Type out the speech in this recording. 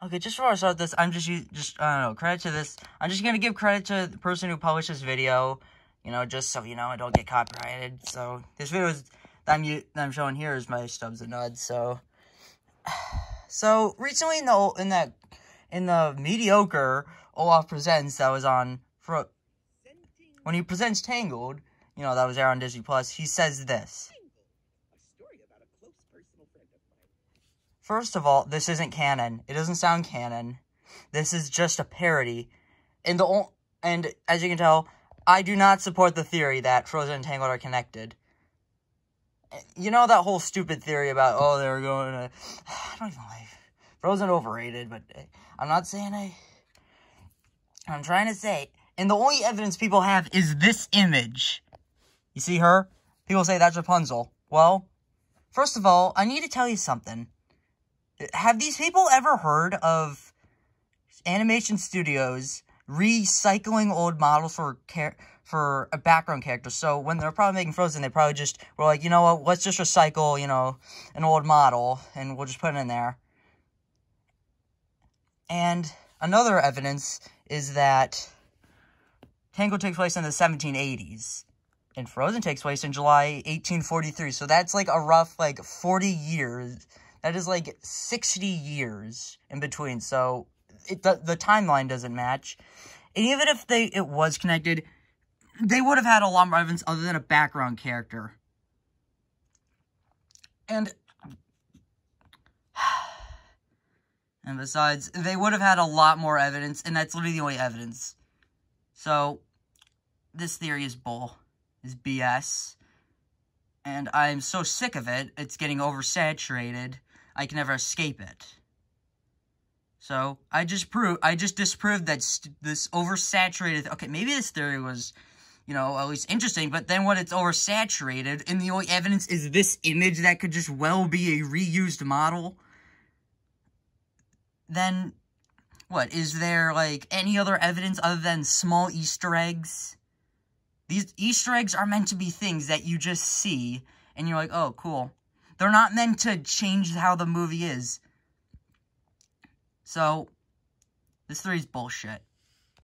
Okay, just before I start this, I'm just I don't know, credit to this. I'm just gonna give credit to the person who published this video, you know, just so you know, I don't get copyrighted. So this video that I'm showing here is my Stubs and Nuds. So recently in the mediocre Olaf Presents that was on when he presents Tangled, you know, that was aired on Disney Plus, he says this. First of all, this isn't canon. It doesn't sound canon. This is just a parody. And as you can tell, I do not support the theory that Frozen and Tangled are connected. You know that whole stupid theory about, oh, they were going to... I don't even like... Frozen overrated, but I'm not saying I'm trying to say... And the only evidence people have is this image. You see her? People say that's Rapunzel. Well, first of all, I need to tell you something. Have these people ever heard of animation studios recycling old models for a background character? So when they're probably making Frozen, they probably just were like, you know what, let's just recycle, you know, an old model, and we'll just put it in there. And another evidence is that Tangled takes place in the 1780s, and Frozen takes place in July 1843. So that's like a rough, like, 40 years. That is like 60 years in between, so the timeline doesn't match. And even if it was connected, they would have had a lot more evidence other than a background character. And besides, they would have had a lot more evidence, and that's literally the only evidence. So, this theory is BS. And I'm so sick of it, it's getting oversaturated. I can never escape it. So, I just disproved that this oversaturated... Okay, maybe this theory was, you know, at least interesting, but then when it's oversaturated, and the only evidence is this image that could just well be a reused model, then, what, is there, like, any other evidence other than small Easter eggs? These Easter eggs are meant to be things that you just see, and you're like, oh, cool. They're not meant to change how the movie is. So, this theory's bullshit.